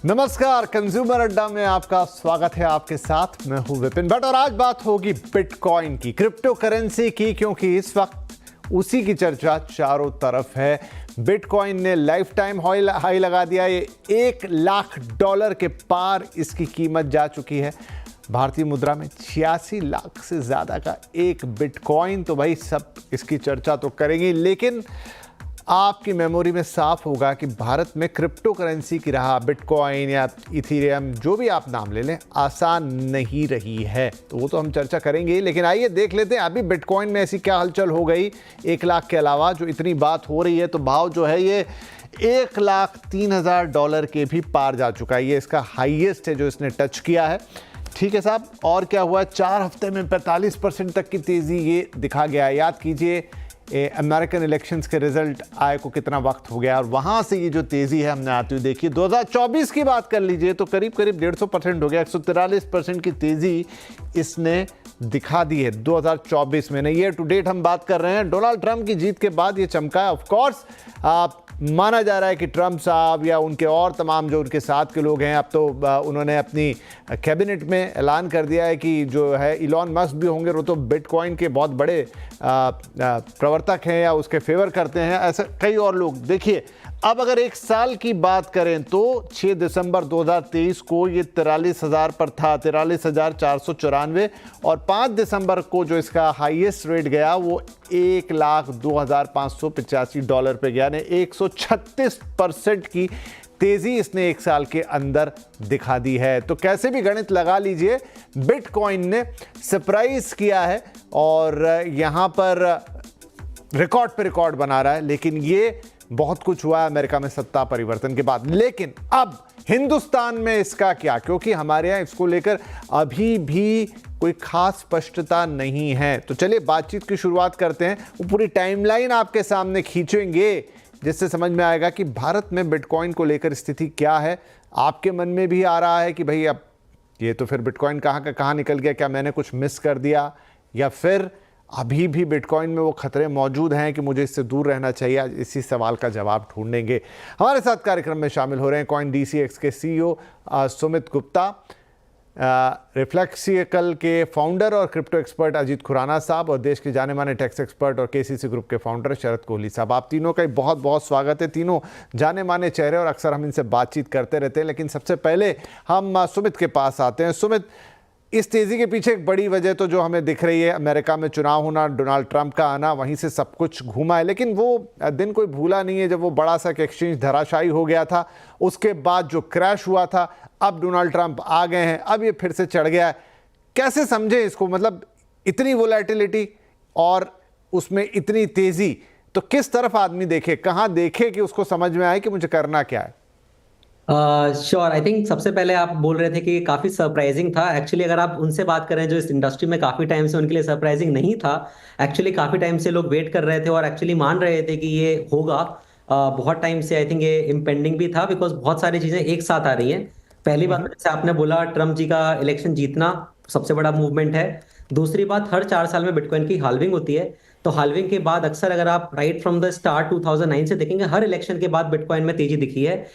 नमस्कार, कंज्यूमर अड्डा में आपका स्वागत है। आपके साथ मैं हूं विपिन भट्ट और आज बात होगी बिटकॉइन की, क्रिप्टो करेंसी की, क्योंकि इस वक्त उसी की चर्चा चारों तरफ है। बिटकॉइन ने लाइफ टाइम हाई लगा दिया। ये $1,00,000 के पार इसकी कीमत जा चुकी है। भारतीय मुद्रा में 86 लाख से ज़्यादा का एक बिटकॉइन। तो भाई सब इसकी चर्चा तो करेंगे, लेकिन आपकी मेमोरी में साफ होगा कि भारत में क्रिप्टो करेंसी की राह बिटकॉइन या इथेरियम, जो भी आप नाम ले लें, आसान नहीं रही है। तो वो तो हम चर्चा करेंगे, लेकिन आइए देख लेते हैं अभी बिटकॉइन में ऐसी क्या हलचल हो गई। 1,00,000 के अलावा जो इतनी बात हो रही है, तो भाव जो है ये $1,03,000 के भी पार जा चुका है। ये इसका हाईएस्ट है जो इसने टच किया है। ठीक है साहब, और क्या हुआ? 4 हफ्ते में 45% तक की तेज़ी ये दिखा गया। याद कीजिए अमेरिकन इलेक्शंस के रिजल्ट आए को कितना वक्त हो गया, और वहाँ से ये जो तेज़ी है हमने आती हुई देखी। 2024 की बात कर लीजिए तो करीब 150% हो गया। 143% की तेज़ी इसने दिखा दी है 2024 में। ईयर टू डेट हम बात कर रहे हैं। डोनाल्ड ट्रंप की जीत के बाद ये चमका है। ऑफकोर्स माना जा रहा है कि ट्रंप साहब या उनके और तमाम जो उनके साथ के लोग हैं, अब तो उन्होंने अपनी कैबिनेट में ऐलान कर दिया है कि जो है इलॉन मस्क भी होंगे, वो तो बिटकॉइन के बहुत बड़े प्रवर्तक हैं या उसके फेवर करते हैं। ऐसे कई और लोग। देखिए, अब अगर एक साल की बात करें तो 6 दिसंबर 2023 को ये 43,000 पर था, 43,494, और 5 दिसंबर को जो इसका हाईएस्ट रेट गया वो $1,02,585 पे गया। यानी 136% की तेजी इसने एक साल के अंदर दिखा दी है। तो कैसे भी गणित लगा लीजिए, बिटकॉइन ने सरप्राइज किया है और यहां पर रिकॉर्ड पे रिकॉर्ड बना रहा है। लेकिन ये बहुत कुछ हुआ है अमेरिका में सत्ता परिवर्तन के बाद। लेकिन अब हिंदुस्तान में इसका क्या, क्योंकि हमारे यहां इसको लेकर अभी भी कोई खास स्पष्टता नहीं है। तो चलिए बातचीत की शुरुआत करते हैं। वो पूरी टाइमलाइन आपके सामने खींचेंगे, जिससे समझ में आएगा कि भारत में बिटकॉइन को लेकर स्थिति क्या है। आपके मन में भी आ रहा है कि भाई अब ये तो फिर बिटकॉइन कहाँ का कहाँ निकल गया, क्या मैंने कुछ मिस कर दिया, या फिर अभी भी बिटकॉइन में वो खतरे मौजूद हैं कि मुझे इससे दूर रहना चाहिए। आज इसी सवाल का जवाब ढूंढेंगे। हमारे साथ कार्यक्रम में शामिल हो रहे हैं कॉइन DCX के CEO सुमित गुप्ता, रिफ्लेक्सिकल के फाउंडर और क्रिप्टो एक्सपर्ट अजीत खुराना साहब, और देश के जाने माने टैक्स एक्सपर्ट और KCC ग्रुप के फाउंडर शरद कोहली साहब। आप तीनों का बहुत बहुत स्वागत है। तीनों जाने माने चेहरे और अक्सर हम इनसे बातचीत करते रहते हैं, लेकिन सबसे पहले हम सुमित के पास आते हैं। सुमित, इस तेज़ी के पीछे एक बड़ी वजह तो जो हमें दिख रही है, अमेरिका में चुनाव होना, डोनाल्ड ट्रंप का आना, वहीं से सब कुछ घूमा है। लेकिन वो दिन कोई भूला नहीं है जब वो बड़ा सा एक्सचेंज धराशायी हो गया था। उसके बाद जो क्रैश हुआ था, अब डोनाल्ड ट्रंप आ गए हैं, अब ये फिर से चढ़ गया है। कैसे समझे इसको? मतलब इतनी वोलेटिलिटी और उसमें इतनी तेज़ी, तो किस तरफ आदमी देखे, कहाँ देखे कि उसको समझ में आए कि मुझे करना क्या है? श्योर, आई थिंक सबसे पहले आप बोल रहे थे कि काफी सरप्राइजिंग था। एक्चुअली अगर आप उनसे बात करें जो इस इंडस्ट्री में काफी टाइम से, उनके लिए सरप्राइजिंग नहीं था। एक्चुअली काफी टाइम से लोग वेट कर रहे थे और एक्चुअली मान रहे थे कि ये होगा। बहुत टाइम से आई थिंक ये इम्पेंडिंग भी था, बिकॉज बहुत सारी चीजें एक साथ आ रही हैं। पहली बात, जैसे आपने बोला, ट्रम्प जी का इलेक्शन जीतना सबसे बड़ा मूवमेंट है। दूसरी बात, हर 4 साल में बिटकॉइन की हाल्विंग होती है। तो हाल्विंग के बाद अक्सर अगर आप राइट फ्रॉम द स्टार्ट 2009 से देखेंगे, हर इलेक्शन के बाद बिटकॉइन में तेजी दिखी है।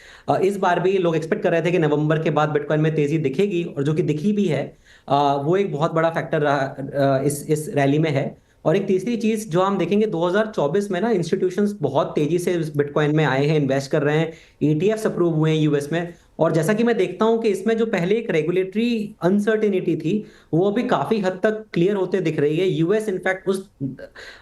इस बार भी लोग एक्सपेक्ट कर रहे थे कि नवंबर के बाद बिटकॉइन में तेजी दिखेगी, और जो कि दिखी भी है। वो एक बहुत बड़ा फैक्टर रहा इस रैली में है। और एक तीसरी चीज जो हम देखेंगे, 2024 में ना इंस्टीट्यूशंस बहुत तेजी से बिटकॉइन में आए हैं, इन्वेस्ट कर रहे हैं। ETFs अप्रूव हुए हैं यूएस में। और जैसा कि मैं देखता हूं कि इसमें जो पहले एक रेगुलेटरी अनसर्टेनिटी थी, वो अभी काफी हद तक क्लियर होते दिख रही है। यूएस इनफैक्ट उस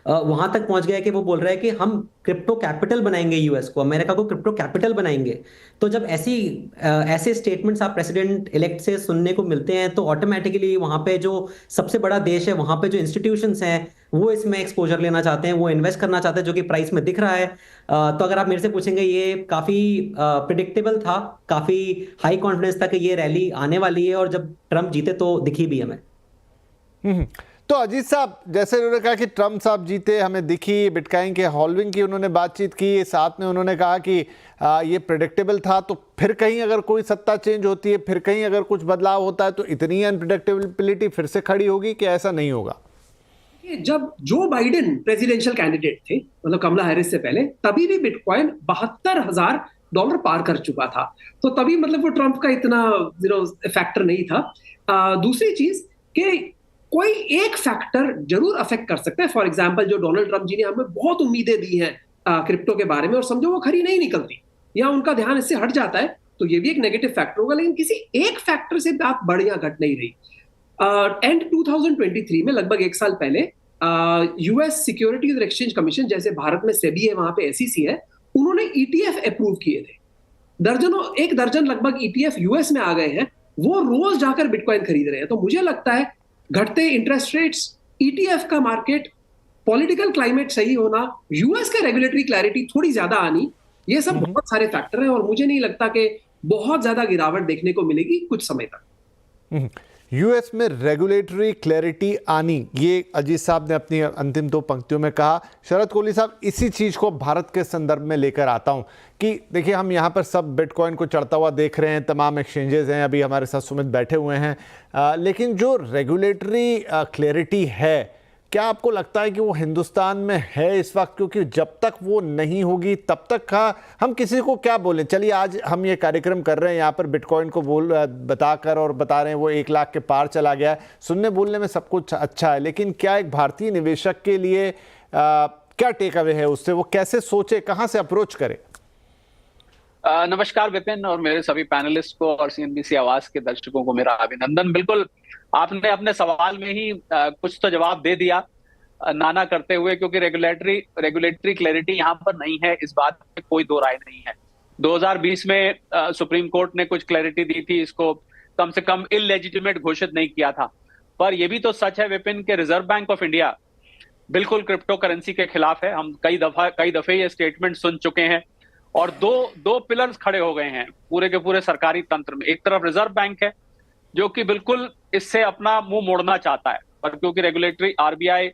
वहां तक पहुंच गया कि वो बोल रहा है कि हम क्रिप्टो कैपिटल बनाएंगे, यूएस को, अमेरिका को क्रिप्टो कैपिटल बनाएंगे। तो जब ऐसे स्टेटमेंट्स आप प्रेसिडेंट इलेक्ट से सुनने को मिलते हैं, तो ऑटोमेटिकली वहां पे जो सबसे बड़ा देश है, वहां पे जो इंस्टीट्यूशंस हैं, वो इसमें एक्सपोजर लेना चाहते हैं, वो इन्वेस्ट करना चाहते हैं, जो कि प्राइस में दिख रहा है। तो अगर आप मेरे से पूछेंगे, ये काफी प्रिडिक्टेबल था, काफी हाई कॉन्फिडेंस था कि ये रैली आने वाली है, और जब ट्रंप जीते तो दिखी भी हमें। तो अजीत साहब, जैसे उन्होंने कहा कि ट्रम्प साहब जीते, हमें दिखी बिटकॉइन के हॉल्विंग की उन्होंने बातचीत की, साथ में उन्होंने कहा कि ये प्रेडिक्टेबल था, तो फिर कहीं अगर कोई सत्ता चेंज होती है, फिर कहीं अगर कुछ बदलाव होता है तो इतनी अनप्रेडिक्टेबिलिटी फिर से खड़ी होगी कि ऐसा नहीं होगा? जब जो बाइडेन प्रेसिडेंशियल कैंडिडेट थे, मतलब कमला हैरिस से पहले, तभी भी बिटकॉइन $72,000 पार कर चुका था। तो तभी मतलब वो ट्रम्प का इतना फैक्टर नहीं था। दूसरी चीज कि कोई एक फैक्टर जरूर अफेक्ट कर सकता है। फॉर एग्जाम्पल, जो डोनाल्ड ट्रम्प जी ने हमें बहुत उम्मीदें दी हैं क्रिप्टो के बारे में, और समझो वो खरी नहीं निकलती या उनका ध्यान इससे हट जाता है, तो ये भी एक नेगेटिव फैक्टर होगा। लेकिन किसी एक फैक्टर से बात बढ़ या घट नहीं रही। एंड 2023 में, लगभग एक साल पहले, यूएस सिक्योरिटीज और एक्सचेंज कमीशन, जैसे भारत में सेबी है, वहां पे एसईसी है, उन्होंने ईटीएफ अप्रूव किए थे। एक दर्जन लगभग ईटीएफ यूएस में आ गए हैं, वो रोज जाकर बिटकॉइन खरीद रहे हैं। तो मुझे लगता है घटते इंटरेस्ट रेट्स, ईटीएफ का मार्केट, पॉलिटिकल क्लाइमेट सही होना, यूएस का रेगुलेटरी क्लैरिटी थोड़ी ज्यादा आनी, ये सब बहुत सारे फैक्टर हैं, और मुझे नहीं लगता कि बहुत ज्यादा गिरावट देखने को मिलेगी कुछ समय तक। यूएस में रेगुलेटरी क्लैरिटी आनी, ये अजीत साहब ने अपनी अंतिम 2 पंक्तियों में कहा। शरद कोहली साहब, इसी चीज़ को भारत के संदर्भ में लेकर आता हूं कि देखिए, हम यहाँ पर सब बिटकॉइन को चढ़ता हुआ देख रहे हैं, तमाम एक्सचेंजेस हैं, अभी हमारे साथ सुमित बैठे हुए हैं, लेकिन जो रेगुलेटरी क्लैरिटी है, क्या आपको लगता है कि वो हिंदुस्तान में है इस वक्त? क्योंकि जब तक वो नहीं होगी तब तक का हम किसी को क्या बोलें। चलिए, आज हम ये कार्यक्रम कर रहे हैं, यहाँ पर बिटकॉइन को बताकर और बता रहे हैं वो 1 लाख के पार चला गया है, सुनने बोलने में सब कुछ अच्छा है, लेकिन क्या एक भारतीय निवेशक के लिए क्या टेक अवे है उससे? वो कैसे सोचे, कहाँ से अप्रोच करे? नमस्कार विपिन और मेरे सभी पैनलिस्ट को और सीएनबीसी आवाज के दर्शकों को मेरा अभिनंदन। बिल्कुल, आपने अपने सवाल में ही कुछ तो जवाब दे दिया, नाना करते हुए, क्योंकि रेगुलेटरी क्लैरिटी यहाँ पर नहीं है, इस बात में कोई दो राय नहीं है। 2020 में सुप्रीम कोर्ट ने कुछ क्लैरिटी दी थी, इसको कम से कम इलेजिटिमेट घोषित नहीं किया था। पर यह भी तो सच है विपिन के रिजर्व बैंक ऑफ इंडिया बिल्कुल क्रिप्टो करेंसी के खिलाफ है। हम कई दफे ये स्टेटमेंट सुन चुके हैं, और दो पिलर्स खड़े हो गए हैं पूरे के पूरे सरकारी तंत्र में। एक तरफ रिजर्व बैंक है जो कि बिल्कुल इससे अपना मुंह मोड़ना चाहता है, पर क्योंकि रेगुलेटरी आरबीआई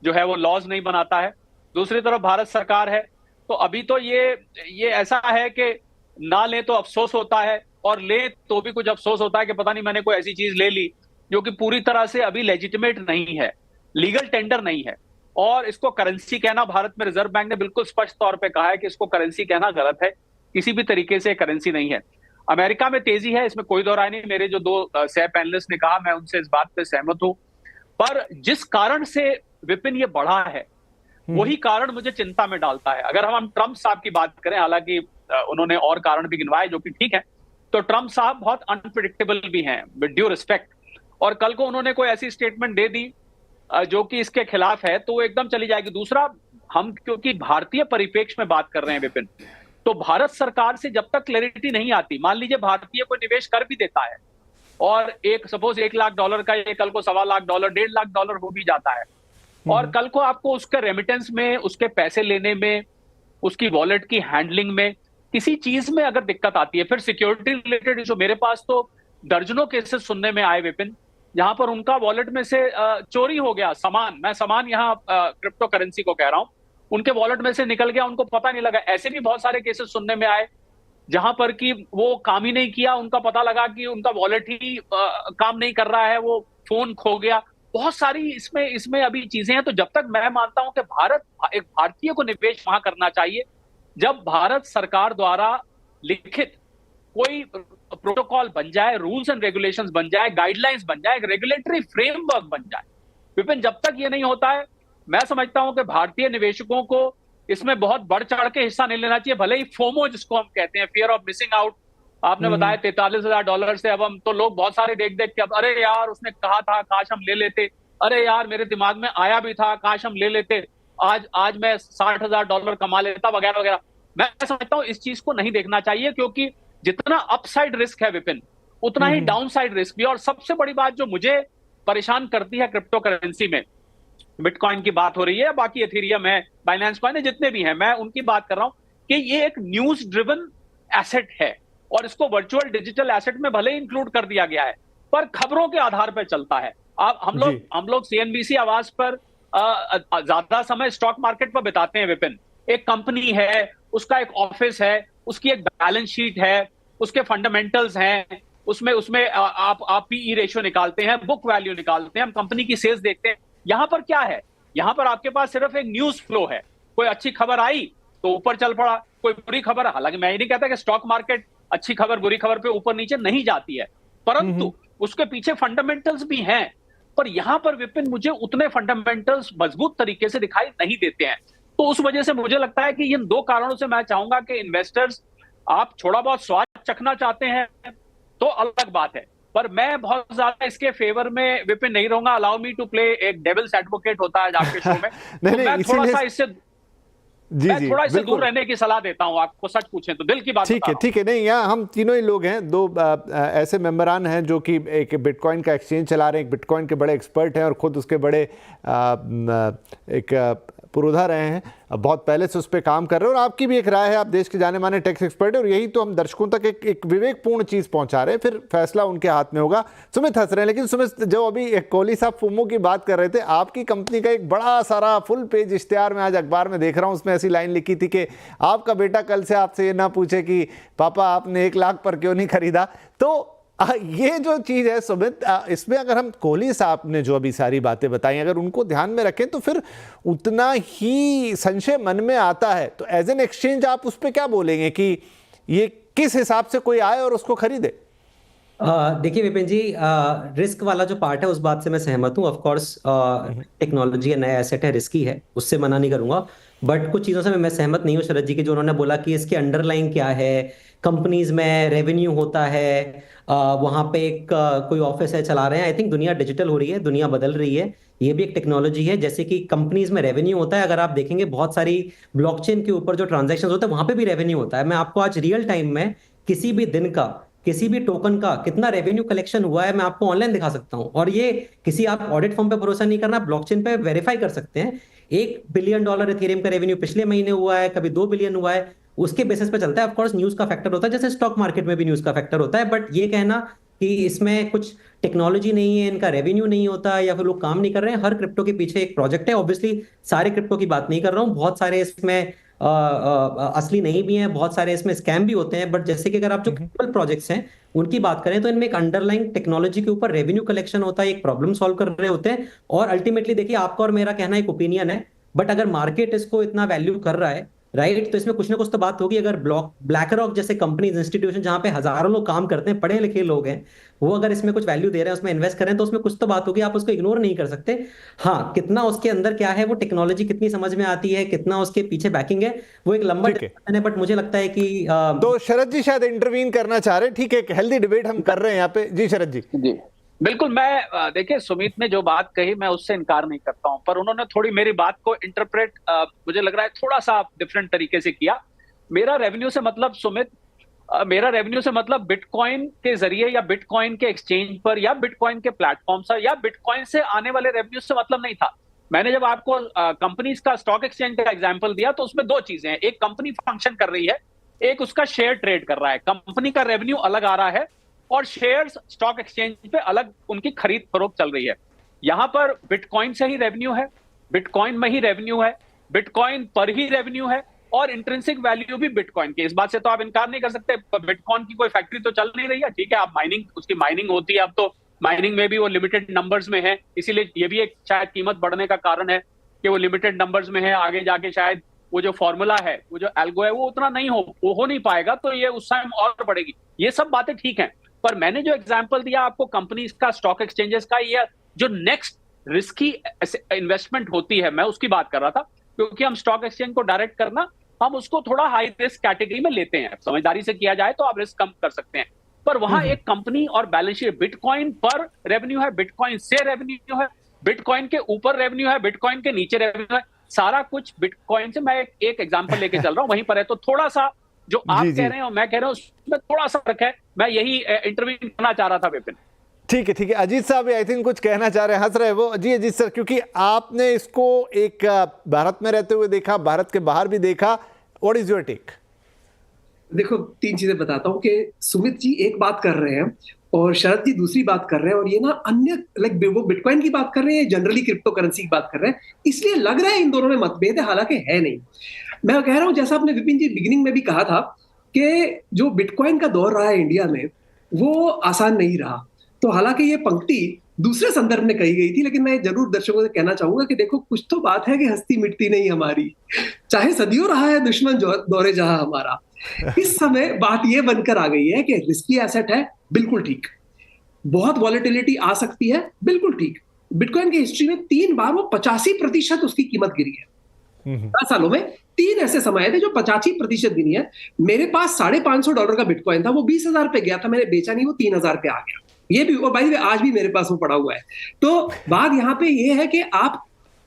जो है वो लॉज नहीं बनाता है। दूसरी तरफ भारत सरकार है। तो अभी तो ये ऐसा है कि ना ले तो अफसोस होता है, और ले तो भी कुछ अफसोस होता है कि पता नहीं मैंने कोई ऐसी चीज ले ली जो कि पूरी तरह से अभी लेजिटिमेट नहीं है, लीगल टेंडर नहीं है। और इसको करेंसी कहना, भारत में रिजर्व बैंक ने बिल्कुल स्पष्ट तौर पे कहा है कि इसको करेंसी कहना गलत है, किसी भी तरीके से करेंसी नहीं है। अमेरिका में तेजी है, इसमें कोई दो राय नहीं। मेरे जो 2 सह पैनलिस्ट ने कहा, मैं उनसे इस बात पे सहमत हूं। पर जिस कारण से विपिन ये बढ़ा है, वही कारण मुझे चिंता में डालता है। अगर हम ट्रम्प साहब की बात करें, हालांकि उन्होंने और कारण भी गिनवाए जो कि ठीक है, तो ट्रम्प साहब बहुत अनप्रिडिक्टेबल भी हैं, विद ड्यू रिस्पेक्ट। और कल को उन्होंने कोई ऐसी स्टेटमेंट दे दी जो कि इसके खिलाफ है, तो वो एकदम चली जाएगी। दूसरा, हम क्योंकि भारतीय परिप्रेक्ष्य में बात कर रहे हैं विपिन, तो भारत सरकार से जब तक क्लैरिटी नहीं आती, मान लीजिए भारतीय कोई निवेश कर भी देता है और सपोज $1 लाख का ये कल को $1.25 लाख, $1.5 लाख हो भी जाता है, और कल को आपको उसके रेमिटेंस में, उसके पैसे लेने में, उसकी वॉलेट की हैंडलिंग में, किसी चीज में अगर दिक्कत आती है, फिर सिक्योरिटी रिलेटेड इशू, मेरे पास तो दर्जनों केसेस सुनने में आए विपिन, जहां पर उनका वॉलेट में से चोरी हो गया सामान, मैं सामान यहाँ क्रिप्टो करेंसी को कह रहा हूं, उनके वॉलेट में से निकल गया, उनको पता नहीं लगा। ऐसे भी बहुत सारे केसेस सुनने में आए जहां पर कि वो काम ही नहीं किया, उनका पता लगा कि उनका वॉलेट ही काम नहीं कर रहा है, वो फोन खो गया। बहुत सारी इसमें अभी चीजें हैं। तो जब तक मैं मानता हूं कि एक भारतीय को निवेश वहां करना चाहिए जब भारत सरकार द्वारा लिखित कोई प्रोटोकॉल बन जाए, रूल्स एंड रेगुलेशंस बन जाए, गाइडलाइंस बन जाए, एक रेगुलेटरी फ्रेमवर्क बन जाए। विपिन, जब तक ये नहीं होता है, मैं समझता हूं कि भारतीय निवेशकों को इसमें बहुत बढ़ चढ़ के हिस्सा नहीं लेना चाहिए। भले ही फोमो जिसको हम कहते हैं, फियर ऑफ मिसिंग आउट, आपने बताया $43,000 से, अब हम तो लोग बहुत सारे देख के अब अरे यार उसने कहा था, काश हम ले लेते, अरे यार मेरे दिमाग में आया भी था, काश हम ले लेते, आज मैं $60,000 कमा लेता, वगैरह वगैरह। मैं समझता हूं इस चीज को नहीं देखना चाहिए, क्योंकि जितना अपसाइड रिस्क है विपिन, उतना ही डाउनसाइड रिस्क भी। और सबसे बड़ी बात जो मुझे परेशान करती है क्रिप्टो करेंसी में, बिटकॉइन की बात हो रही है, बाकी एथेरियम है, बाइनेंस कॉइन है, जितने भी हैं, मैं उनकी बात कर रहा हूं कि ये एक न्यूज ड्रिवन एसेट है, और इसको वर्चुअल डिजिटल एसेट में भले इंक्लूड कर दिया गया है, पर खबरों के आधार पर चलता है। आप हम लोग सीएनबीसी आवाज पर ज्यादा समय स्टॉक मार्केट पर बिताते हैं विपिन। एक कंपनी है, उसका एक ऑफिस है, उसकी एक बैलेंस शीट है, उसके फंडामेंटल्स हैं, उसमें उसमें आप पीई रेशियो निकालते हैं, बुक वैल्यू निकालते हैं, हम कंपनी की सेल्स देखते हैं। यहां पर क्या है? यहां पर आपके पास सिर्फ एक न्यूज फ्लो है। कोई अच्छी खबर आई तो ऊपर चल पड़ा, कोई बुरी खबर, हालांकि मैं ये नहीं कहता कि स्टॉक मार्केट अच्छी खबर बुरी खबर पे ऊपर नीचे नहीं जाती है, परंतु उसके पीछे फंडामेंटल्स भी हैं। पर यहां पर विपिन मुझे उतने फंडामेंटल्स मजबूत तरीके से दिखाई नहीं देते हैं। तो उस वजह से मुझे लगता है कि इन दो कारणों से मैं चाहूंगा कि इन्वेस्टर्स, आप थोड़ा बहुत स्वाद चखना चाहते हैं तो अलग बात है, पर मैं बहुत ज्यादा इसके फेवर में विपिन नहीं रहूंगा। अलाउ मी टू प्ले, एक डेविल्स एडवोकेट होता है आपके शो में। नहीं, तो मैं थोड़ा सा इससे थोड़ा इससे दूर रहने की सलाह देता हूं आपको, सच पूछें तो, दिल की बात। ठीक है। नहीं, यहाँ हम तीनों ही लोग हैं, दो ऐसे मेंबरान हैं जो कि एक बिटकॉइन का एक्सचेंज चला रहे हैं, एक बिटकॉइन के बड़े एक्सपर्ट हैं और खुद उसके बड़े एक पुरोधा रहे हैं, बहुत पहले से उस पर काम कर रहे हैं, और आपकी भी एक राय है, आप देश के जाने माने टैक्स एक्सपर्ट है, और यही तो हम दर्शकों तक एक विवेकपूर्ण चीज़ पहुंचा रहे हैं, फिर फैसला उनके हाथ में होगा। सुमित हंस रहे हैं, लेकिन सुमित, जो अभी कोहली साहब फूमो की बात कर रहे थे, आपकी कंपनी का एक बड़ा सारा फुल पेज इश्तिहार में आज अखबार में देख रहा हूँ, उसमें ऐसी लाइन लिखी थी कि आपका बेटा कल से आपसे ये ना पूछे कि पापा आपने 1 लाख पर क्यों नहीं खरीदा। तो ये जो चीज़ है सुमित, इसमें अगर हम कोहली साहब ने जो अभी सारी बातें बताई अगर उनको ध्यान में रखें तो फिर उतना ही संशय मन में आता है। तो एज एन एक्सचेंज आप उस पर क्या बोलेंगे कि ये किस हिसाब से कोई आए और उसको खरीदे? देखिए विपिन जी, रिस्क वाला जो पार्ट है उस बात से मैं सहमत हूँ। ऑफ कोर्स टेक्नोलॉजी है, नया एसेट है, रिस्की है, उससे मना नहीं करूंगा। बट कुछ चीज़ों से मैं सहमत नहीं हूँ शरद जी की, जो उन्होंने बोला कि इसके अंडरलाइन क्या है, कंपनीज में रेवेन्यू होता है, वहाँ पे एक कोई ऑफिस है चला रहे हैं। आई थिंक दुनिया डिजिटल हो रही है, दुनिया बदल रही है, ये भी एक टेक्नोलॉजी है। जैसे कि कंपनीज में रेवेन्यू होता है, अगर आप देखेंगे बहुत सारी ब्लॉकचेन के ऊपर जो ट्रांजेक्शन होता है वहां पे भी रेवेन्यू होता है। मैं आपको आज रियल टाइम में किसी भी दिन का, किसी भी टोकन का कितना रेवेन्यू कलेक्शन हुआ है मैं आपको ऑनलाइन दिखा सकता हूं। और ये किसी आप ऑडिट फॉर्म पे भरोसा नहीं करना, ब्लॉकचेन पे वेरीफाई कर सकते हैं। $1 बिलियन इथेरियम का रेवेन्यू पिछले महीने हुआ है, कभी 2 बिलियन हुआ है, उसके बेसिस पे चलता है। ऑफ कोर्स न्यूज का फैक्टर होता है, जैसे स्टॉक मार्केट में भी न्यूज का फैक्टर होता है। बट ये कहना कि इसमें कुछ टेक्नोलॉजी नहीं है, इनका रेवेन्यू नहीं होता या फिर लोग काम नहीं कर रहे हैं, हर क्रिप्टो के पीछे एक प्रोजेक्ट है। ऑब्वियसली सारे क्रिप्टो की बात नहीं कर रहा हूँ, बहुत सारे इसमें असली नहीं भी हैं, बहुत सारे इसमें स्कैम भी होते हैं। बट जैसे कि अगर आप जो क्रिप्टो प्रोजेक्ट्स हैं उनकी बात करें तो इनमें एक अंडरलाइन टेक्नोलॉजी के ऊपर रेवेन्यू कलेक्शन होता है, एक प्रॉब्लम सॉल्व कर रहे होते हैं। और अल्टीमेटली देखिए, आपका और मेरा कहना एक ओपिनियन है, बट अगर मार्केट इसको इतना वैल्यू कर रहा है, राइट, तो इसमें कुछ ना कुछ तो बात होगी। अगर ब्लैक रॉक जैसे कंपनीज, इंस्टीट्यूशन जहां पे हजारों लोग काम करते हैं, पढ़े लिखे लोग हैं, वो अगर इसमें कुछ वैल्यू दे रहे हैं, उसमें इन्वेस्ट करें, तो उसमें कुछ तो बात होगी, आप उसको इग्नोर नहीं कर सकते। हाँ, कितना उसके अंदर क्या है, वो टेक्नोलॉजी कितनी समझ में आती है, कितना उसके पीछे बैकिंग है, वो एक लंबा डिस्कशन है। बट मुझे लगता है कि तो शरद जी शायद इंटरवीन करना चाह रहे हैं। ठीक है, एक हेल्दी डिबेट हम कर रहे हैं यहाँ पे। जी शरद जी। जी बिल्कुल, मैं देखिए सुमित ने जो बात कही मैं उससे इनकार नहीं करता हूं, पर उन्होंने थोड़ी मेरी बात को इंटरप्रेट मुझे लग रहा है थोड़ा सा डिफरेंट तरीके से किया। मेरा रेवेन्यू से मतलब सुमित, मेरा रेवेन्यू से मतलब बिटकॉइन के जरिए या बिटकॉइन के एक्सचेंज पर या बिटकॉइन के प्लेटफॉर्म पर या बिटकॉइन से आने वाले रेवेन्यू से मतलब नहीं था। मैंने जब आपको कंपनीज का स्टॉक एक्सचेंज का एग्जांपल दिया तो उसमें दो चीजें हैं, एक कंपनी फंक्शन कर रही है, एक उसका शेयर ट्रेड कर रहा है। कंपनी का रेवेन्यू अलग आ रहा है और शेयर्स स्टॉक एक्सचेंज पे अलग उनकी खरीद फरोख्त चल रही है। यहां पर बिटकॉइन से ही रेवेन्यू है, बिटकॉइन में ही रेवेन्यू है, बिटकॉइन पर ही रेवेन्यू है और इंट्रिंसिक वैल्यू भी बिटकॉइन की। इस बात से तो आप इनकार नहीं कर सकते। बिटकॉइन की कोई फैक्ट्री तो चल नहीं रही है, ठीक है, आप माइनिंग, उसकी माइनिंग होती है, अब तो माइनिंग में भी वो लिमिटेड नंबर्स में है, इसीलिए ये भी एक शायद कीमत बढ़ने का कारण है कि वो लिमिटेड नंबर्स में है। आगे जाके शायद वो जो फॉर्मूला है, वो जो एल्गो है, वो उतना नहीं हो नहीं पाएगा, तो ये उस टाइम और बढ़ेगी। ये सब बातें ठीक हैं, पर मैंने जो एग्जांपल दिया आपको कंपनीज का, स्टॉक एक्सचेंजेस का, ये जो नेक्स्ट रिस्की इन्वेस्टमेंट होती है, मैं उसकी बात कर रहा था। क्योंकि हम स्टॉक एक्सचेंज को डायरेक्ट करना, हम उसको थोड़ा हाई रिस्क कैटेगरी में लेते हैं। समझदारी से किया जाए तो आप रिस्क कम कर सकते हैं, पर वहां एक कंपनी और बैलेंस शीट, बिटकॉइन पर रेवेन्यू है, बिटकॉइन से रेवेन्यू है, बिटकॉइन के ऊपर रेवेन्यू है, बिटकॉइन के नीचे रेवेन्यू है, सारा कुछ बिटकॉइन से। मैं एक एग्जांपल लेके चल रहा हूं, वहीं पर है। तो थोड़ा सा जो आप कह रहे हैं और मैं कह रहा हूं उसमें थोड़ा सा फर्क है। मैं यही इंटरव्यू करना चाह रहा था विपिन। ठीक है, ठीक है। अजीत साहब आई थिंक कुछ कहना चाह रहे हैं, हंस रहे हैं वो। जी अजीत सर, क्योंकि आपने इसको एक भारत में रहते हुए देखा, भारत के बाहर भी देखा, व्हाट इज योर टेक? देखो, 3 चीजें बताता हूँ कि सुमित जी एक बात कर रहे हैं और शरद जी दूसरी बात कर रहे हैं, और ये ना अन्य लाइक वो बिटकॉइन की बात कर रहे हैं, जनरली क्रिप्टो करेंसी की बात कर रहे हैं, इसलिए लग रहा है इन दोनों में मतभेद है, हालांकि है नहीं। मैं कह रहा हूं, जैसा आपने विपिन जी बिगिनिंग में भी कहा था कि जो बिटकॉइन का दौर रहा है इंडिया में वो आसान नहीं रहा। तो हालांकि ये पंक्ति दूसरे संदर्भ में कही गई थी, लेकिन मैं जरूर दर्शकों से कहना चाहूंगा कि देखो, कुछ तो बात है कि हस्ती मिटती नहीं हमारी, चाहे सदियों रहा है दुश्मन दौरे जहां हमारा। इस समय बात ये बनकर आ गई है कि रिस्की एसेट है, बिल्कुल ठीक। बहुत वॉलेटिलिटी आ सकती है, बिल्कुल ठीक। बिटकॉइन की हिस्ट्री में 3 बार वो 85% उसकी कीमत गिरी है। 10 सालों में 3 ऐसे समय थे जो 85% गिनी है। मेरे पास $550 का बिटकॉइन था, वो 20,000 पे गया था, मैंने बेचा नहीं, वो 3,000 पे आ गया। ये भी, और भाई आज भी मेरे पास वो पड़ा हुआ है। तो बात यहाँ पे ये है कि आप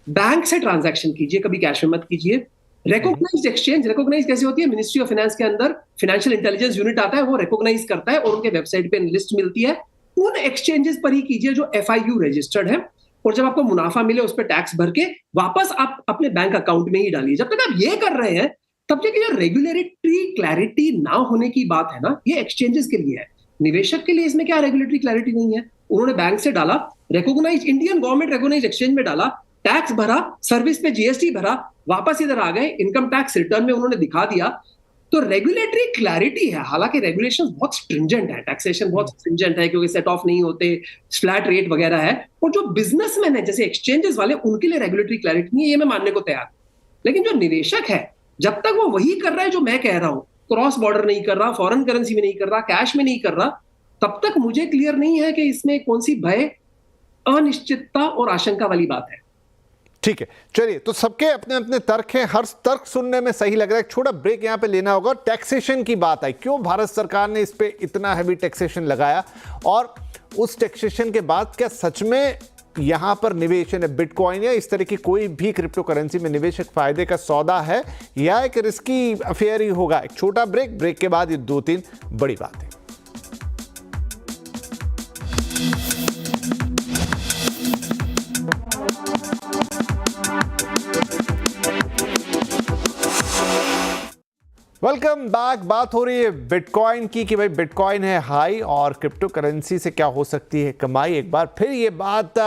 बैंक से ट्रांजैक्शन कीजिए, कभी कैश में मत कीजिए। रिकॉग्नाइज्ड एक्सचेंज, रिकॉग्नाइज कैसे होती है? मिनिस्ट्री ऑफ फाइनेंस के अंदर फाइनेंशियल इंटेलिजेंस यूनिट आता है, वो रिकॉग्नाइज करता है और उनके वेबसाइट पे लिस्ट मिलती है। उन एक्सचेंजेस पर ही कीजिए जो FIU रजिस्टर्ड है, और जब आपको मुनाफा मिले उस पर टैक्स भर के वापस आप अपने बैंक अकाउंट में ही डालिए। जब तक आप ये कर रहे हैं, तब तक जो रेगुलेटरी क्लैरिटी ना होने की बात है ना, ये एक्सचेंजेस के लिए है। निवेशक के लिए इसमें क्या रेगुलेटरी क्लैरिटी नहीं है? उन्होंने बैंक से डाला, recognize, Indian government recognize exchange में डाला, टैक्स भरा, सर्विस पे GST भरा, वापस इधर आ गए, इनकम टैक्स रिटर्न में उन्होंने दिखा दिया। तो रेगुलेटरी क्लैरिटी है। हालांकि रेगुलेशंस बहुत स्ट्रिंजेंट है, टैक्सेशन बहुत स्ट्रिंजेंट है, क्योंकि सेट ऑफ नहीं होते, फ्लैट रेट वगैरह है। और जो बिजनेसमैन है जैसे एक्सचेंजेस वाले, उनके लिए रेगुलेटरी क्लैरिटी नहीं है, ये मैं मानने को तैयार। लेकिन जो निवेशक है, जब तक वो वही कर रहा है जो मैं कह रहा हूं, क्रॉस बॉर्डर नहीं कर रहा, फॉरेन करेंसी में नहीं कर रहा, कैश में नहीं कर रहा, तब तक मुझे क्लियर नहीं है कि इसमें कौन सी भय, अनिश्चितता और आशंका वाली बात है। ठीक है, चलिए, तो सबके अपने अपने तर्क हैं, हर तर्क सुनने में सही लग रहा है। एक छोटा ब्रेक यहां पे लेना होगा। टैक्सेशन की बात आई, क्यों भारत सरकार ने इस पे इतना हैवी टैक्सेशन लगाया, और उस टैक्सेशन के बाद क्या सच में यहां पर निवेश है बिटकॉइन या इस तरह की कोई भी क्रिप्टो करेंसी में निवेश एक फायदे का सौदा है या एक रिस्की अफेयर ही होगा? एक छोटा ब्रेक, ब्रेक के बाद ये 2-3 बड़ी बातें। Welcome back. बात हो रही है बिटकॉइन की कि भाई बिटकॉइन है हाई और क्रिप्टो करेंसी से क्या हो सकती है कमाई। एक बार फिर ये बात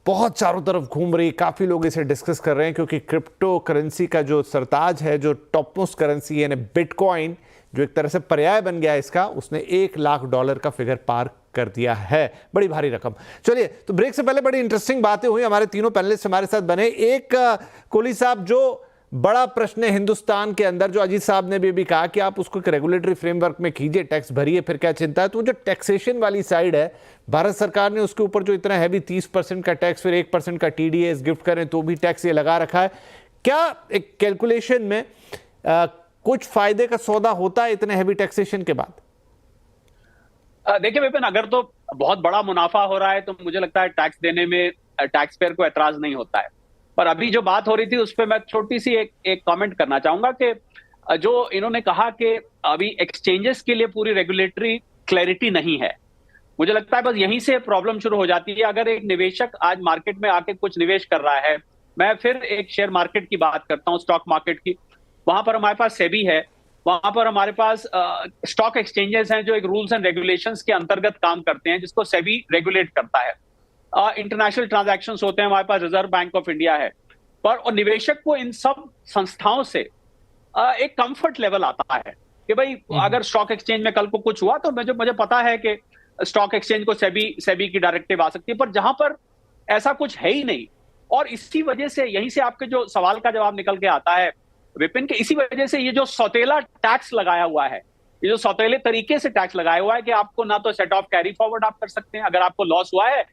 बहुत चारों तरफ घूम रही है, काफ़ी लोग इसे डिस्कस कर रहे हैं, क्योंकि क्रिप्टो करेंसी का जो सरताज है, जो टॉप मोस्ट करेंसी है, यानी बिटकॉइन, जो एक तरह से पर्याय बन गया इसका, उसने $1 लाख का फिगर पार कर दिया है। बड़ी भारी रकम। चलिए, तो ब्रेक से पहले बड़ी इंटरेस्टिंग बातें हुई। हमारे तीनों पैनलिस्ट हमारे साथ बने। एक कोहली साहब, जो बड़ा प्रश्न है हिंदुस्तान के अंदर, जो अजीत साहब ने भी कहा कि आप उसको एक रेगुलेटरी फ्रेमवर्क में कीजिए, टैक्स भरिए, फिर क्या चिंता है। तो जो टैक्सेशन वाली साइड है, भारत सरकार ने उसके ऊपर जो इतना हैवी 30% का टैक्स, फिर 1% का TDS गिफ्ट करें तो भी टैक्स ये लगा रखा है। क्या एक कैलकुलेशन में कुछ फायदे का सौदा होता है इतने हैवी टैक्सेशन के बाद? देखिए विपिन, अगर तो बहुत बड़ा मुनाफा हो रहा है तो मुझे लगता है टैक्स देने में टैक्स पेयर को एतराज नहीं होता है। पर अभी जो बात हो रही थी उस पर मैं छोटी सी एक कमेंट करना चाहूंगा कि जो इन्होंने कहा कि अभी एक्सचेंजेस के लिए पूरी रेगुलेटरी क्लैरिटी नहीं है, मुझे लगता है बस यहीं से प्रॉब्लम शुरू हो जाती है। अगर एक निवेशक आज मार्केट में आके कुछ निवेश कर रहा है, मैं फिर एक शेयर मार्केट की बात करता हूँ, स्टॉक मार्केट की, वहां पर हमारे पास सेबी है, वहां पर हमारे पास स्टॉक एक्सचेंजेस हैं जो एक रूल्स एंड रेगुलेशंस के अंतर्गत काम करते हैं, जिसको सेबी रेगुलेट करता है। इंटरनेशनल ट्रांजैक्शंस होते हैं, हमारे पास रिजर्व बैंक ऑफ इंडिया है। पर और निवेशक को इन सब संस्थाओं से एक कंफर्ट लेवल आता है कि भाई अगर स्टॉक एक्सचेंज में कल को कुछ हुआ तो मुझे पता है कि स्टॉक एक्सचेंज को सेबी की डायरेक्टिव आ सकती है। पर जहां पर ऐसा कुछ है ही नहीं, और इसी वजह से, यहीं से आपके जो सवाल का जवाब निकल के आता है विपिन, के इसी वजह से ये जो सौतेला टैक्स लगाया हुआ है, ये जो सौतेले तरीके से टैक्स लगाया हुआ है कि आपको ना तो सेट ऑफ कैरी फॉरवर्ड आप कर सकते हैं अगर आपको लॉस हुआ है।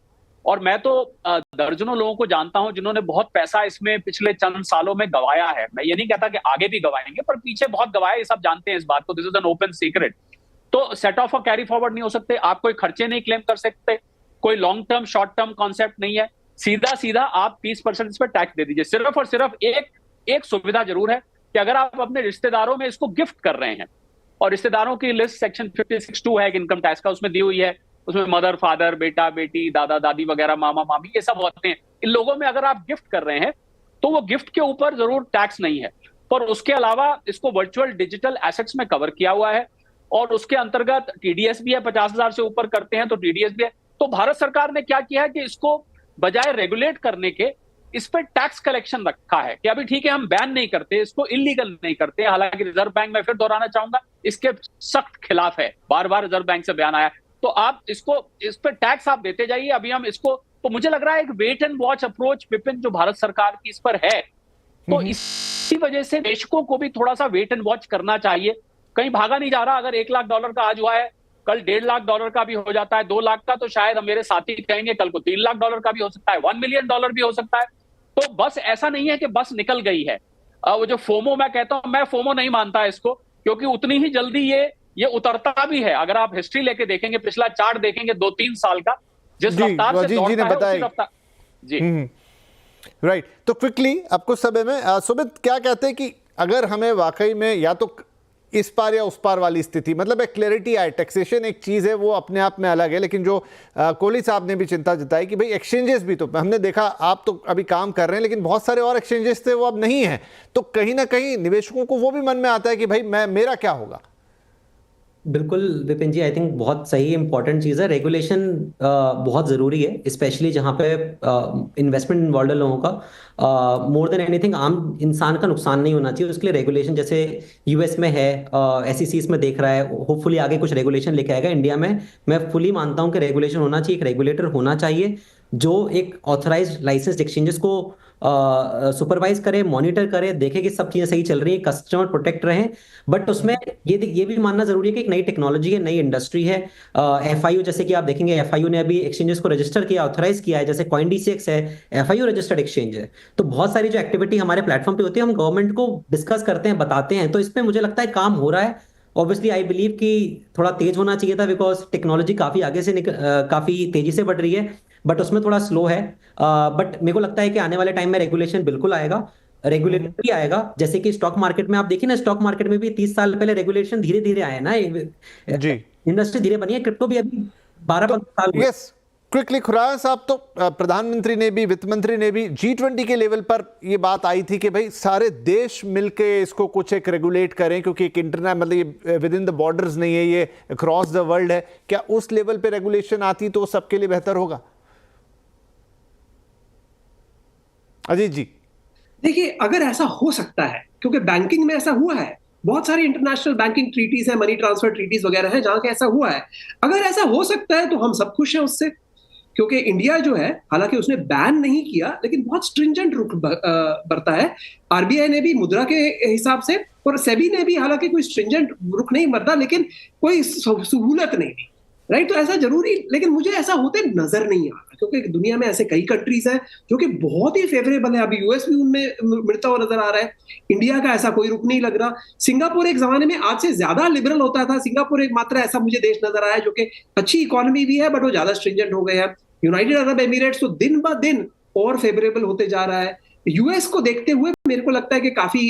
और मैं तो दर्जनों लोगों को जानता हूं जिन्होंने बहुत पैसा इसमें पिछले चंद सालों में गवाया है। मैं ये नहीं कहता कि आगे भी गवाएंगे, पर पीछे बहुत गवाया, ये सब जानते हैं इस बात को, this is an open secret. तो सेट ऑफ और कैरी फॉरवर्ड नहीं हो सकते, आप कोई खर्चे नहीं क्लेम कर सकते, कोई long term short term concept नहीं है, सीधा सीधा आप 30% इस पर टैक्स दे दीजिए। सिर्फ और सिर्फ एक सुविधा जरूर है कि अगर आप अपने रिश्तेदारों में इसको गिफ्ट कर रहे हैं, और रिश्तेदारों की लिस्ट सेक्शन 56(2) है इनकम टैक्स का, उसमें दी हुई है, उसमें मदर फादर, बेटा बेटी, दादा दादी वगैरह, मामा मामी, ये सब होते हैं। इन लोगों में अगर आप गिफ्ट कर रहे हैं तो वो गिफ्ट के ऊपर जरूर टैक्स नहीं है। पर उसके अलावा इसको वर्चुअल डिजिटल एसेट्स में कवर किया हुआ है, और उसके अंतर्गत टीडीएस भी है, 50,000 से ऊपर करते हैं तो टीडीएस भी है। तो भारत सरकार ने क्या किया है कि इसको बजाय रेगुलेट करने के इस पर टैक्स कलेक्शन रखा है कि अभी ठीक है हम बैन नहीं करते, इसको इलीगल नहीं करते। हालांकि रिजर्व बैंक, मैं फिर दोहराना चाहूंगा, इसके सख्त खिलाफ है, बार बार रिजर्व बैंक से बयान आया। तो आप इसको, इस पर टैक्स आप देते जाइए। अभी हम इसको, तो मुझे लग रहा है एक wait and watch approach Vipin जो भारत सरकार की इस पर है, तो इसी वजह से निवेशकों को भी थोड़ा सा वेट एंड वॉच करना चाहिए। कहीं भागा नहीं जा रहा। अगर $1 लाख का आज हुआ है, कल $1.5 लाख का भी हो जाता है, 2 लाख का, तो शायद मेरे साथी कहेंगे कल को $3 लाख का भी हो सकता है, $1 मिलियन भी हो सकता है। तो बस ऐसा नहीं है कि बस निकल गई है। वो जो फोमो मैं कहता हूं, मैं फोमो नहीं मानता इसको, क्योंकि उतनी ही जल्दी ये उतरता भी है। अगर आप हिस्ट्री लेके देखेंगे, पिछला चार्ट देखेंगे 2-3 साल का, जिस रफ्तार से दौड़ता है उसी रफ्तार। जी राइट। तो क्विकली आपको समय में सुमित क्या कहते हैं कि अगर हमें वाकई में या तो इस पार या उस पार वाली स्थिति, मतलब एक क्लैरिटी आए, टैक्सेशन एक चीज़ है वो अपने आप में अलग है, लेकिन जो कोहली साहब ने भी चिंता जताई कि भाई एक्सचेंजेस भी, तो हमने देखा आप तो अभी काम कर रहे हैं, लेकिन बहुत सारे और एक्सचेंजेस थे वो अब नहीं है, तो कहीं ना कहीं निवेशकों को वो भी मन में आता है कि भाई मेरा क्या होगा। बिल्कुल विपिन जी, आई थिंक बहुत सही इंपॉर्टेंट चीज़ है। रेगुलेशन बहुत ज़रूरी है, स्पेशली जहाँ पे इन्वेस्टमेंट इन्वॉल्व है लोगों का। मोर देन एनीथिंग आम इंसान का नुकसान नहीं होना चाहिए, उसके लिए रेगुलेशन जैसे यूएस में है, एसईसी इसमें देख रहा है, होपफुली आगे कुछ रेगुलेशन लेके आएगा। इंडिया में मैं फुली मानता हूँ कि रेगुलेशन होना चाहिए, एक रेगुलेटर होना चाहिए जो एक ऑथराइज्ड लाइसेंस्ड एक्सचेंजेस को सुपरवाइज करे, मॉनिटर करे, देखे कि सब चीजें सही चल रही है, कस्टमर प्रोटेक्ट रहे। बट उसमें ये भी मानना जरूरी है कि एक नई टेक्नोलॉजी है, नई इंडस्ट्री है। एफआईयू, जैसे कि आप देखेंगे, एफआईयू ने अभी एक्सचेंजेस को रजिस्टर किया, ऑथराइज किया है, जैसे CoinDCX है, एफआईयू रजिस्टर्ड एक्सचेंज है। तो बहुत सारी जो एक्टिविटी हमारे प्लेटफॉर्म पे होती है, हम गवर्नमेंट को डिस्कस करते हैं, बताते हैं, तो इसमें मुझे लगता है काम हो रहा है। ऑब्वियसली आई बिलीव कि थोड़ा तेज होना चाहिए था, बिकॉज टेक्नोलॉजी काफी आगे से काफी तेजी से बढ़ रही है, बट उसमें थोड़ा स्लो है। बट मेरे को लगता है कि आने वाले टाइम में रेगुलेशन बिल्कुल आएगा, रेगुलेटर भी आएगा। जैसे कि स्टॉक मार्केट में आप देखिए ना, स्टॉक मार्केट में भी 30 साल पहले रेगुलेशन धीरे धीरे आए ना, इंडस्ट्री धीरे बनी है। क्रिप्टो भी अभी 12-15 साल हुए। यस, क्विकली खुराना साहब, तो प्रधानमंत्री ने भी, वित्त मंत्री ने भी, G20 के लेवल पर ये बात आई थी कि भाई सारे देश मिलके इसको कुछ एक रेगुलेट करें, क्योंकि एक इंटरनेट, मतलब ये विद इन द बॉर्डर्स नहीं है, ये अक्रॉस द वर्ल्ड है। क्या उस लेवल पे रेगुलेशन आती तो सबके लिए बेहतर होगा? अजीत जी, देखिए, अगर ऐसा हो सकता है, क्योंकि बैंकिंग में ऐसा हुआ है, बहुत सारी इंटरनेशनल बैंकिंग ट्रीटीज है, मनी ट्रांसफर ट्रीटीज वगैरह है जहां के ऐसा हुआ है। अगर ऐसा हो सकता है तो हम सब खुश हैं उससे, क्योंकि इंडिया जो है, हालांकि उसने बैन नहीं किया, लेकिन बहुत स्ट्रिंजेंट रुख बरता है। आरबीआई ने भी मुद्रा के हिसाब से, और सेबी ने भी हालांकि कोई स्ट्रिंजेंट रुख नहीं बरता, लेकिन कोई सहूलत नहीं दी, राइट। तो ऐसा जरूरी, लेकिन मुझे ऐसा होते नजर नहीं आ रहा, क्योंकि दुनिया में ऐसे कई कंट्रीज हैं जो कि बहुत ही फेवरेबल है। अभी यूएस भी उनमें मिलता हुआ नजर आ रहा है। इंडिया का ऐसा कोई रुख नहीं लग रहा। सिंगापुर एक जमाने में आज से ज्यादा लिबरल होता था। सिंगापुर एक मात्र ऐसा मुझे देश नजर आया जो कि अच्छी इकोनॉमी भी है, बट वो ज्यादा स्ट्रिंजेंट हो गए हैं। यूनाइटेड अरब एमिरेट्स तो दिन ब दिन और फेवरेबल होते जा रहा है। यूएस को देखते हुए मेरे को लगता है कि काफी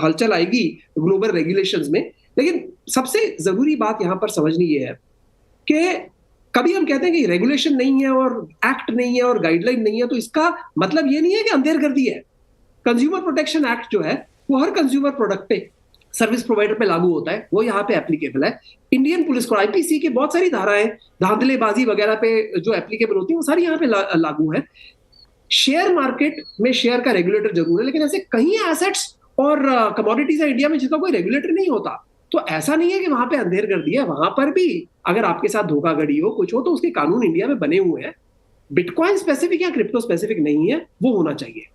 हलचल आएगी ग्लोबल रेगुलेशंस में। लेकिन सबसे जरूरी बात यहां पर समझनी ये है कि कभी हम कहते हैं कि रेगुलेशन नहीं है और एक्ट नहीं है और गाइडलाइन नहीं है, तो इसका मतलब ये नहीं है कि अंधेरगर्दी है। कंज्यूमर प्रोटेक्शन एक्ट जो है वो हर कंज्यूमर प्रोडक्ट पे, सर्विस प्रोवाइडर पे लागू होता है, वो यहाँ पे एप्लीकेबल है। इंडियन पुलिस कोड, आईपीसी के बहुत सारी धाराएं धांधलेबाजी वगैरह पे जो एप्लीकेबल होती है वो सारी यहाँ पे लागू है। शेयर मार्केट में शेयर का रेगुलेटर जरूर है, लेकिन ऐसे कई एसेट्स और कमोडिटीज है इंडिया में जिसका कोई रेगुलेटर नहीं होता। तो ऐसा नहीं है कि वहां पे अंधेरगर्दी है, वहां पर भी अगर आपके साथ धोखाधड़ी हो, कुछ हो, तो उसके कानून इंडिया में बने हुए हैं। बिटकॉइन स्पेसिफिक या क्रिप्टो स्पेसिफिक नहीं है, वो होना चाहिए।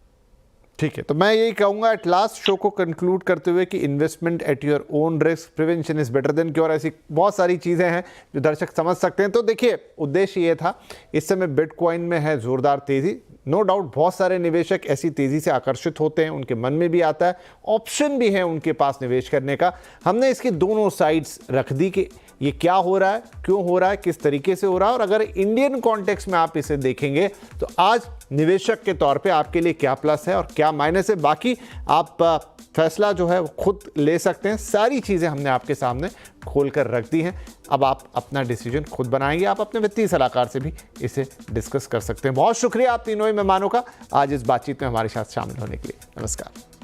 ठीक है, तो मैं यही कहूंगा एट लास्ट शो को कंक्लूड करते हुए कि investment at your own risk, prevention is better than cure, ऐसी बहुत सारी चीज़ें हैं जो दर्शक समझ सकते हैं। तो देखिए, उद्देश्य ये था, इस समय बिटकॉइन में है जोरदार तेज़ी, नो डाउट बहुत सारे निवेशक ऐसी तेज़ी से आकर्षित होते हैं, उनके मन में भी आता है, ऑप्शन भी है उनके पास निवेश करने का। हमने इसकी दोनों साइड्स रख दी कि ये क्या हो रहा है, क्यों हो रहा है, किस तरीके से हो रहा है, और अगर इंडियन कॉन्टेक्स्ट में आप इसे देखेंगे तो आज निवेशक के तौर पे आपके लिए क्या प्लस है और क्या माइनस है, बाकी आप फैसला जो है वो खुद ले सकते हैं। सारी चीज़ें हमने आपके सामने खोल कर रख दी हैं, अब आप अपना डिसीजन खुद बनाएंगे। आप अपने वित्तीय सलाहकार से भी इसे डिस्कस कर सकते हैं। बहुत शुक्रिया आप तीनों ही मेहमानों का आज इस बातचीत में हमारे साथ शामिल होने के लिए। नमस्कार।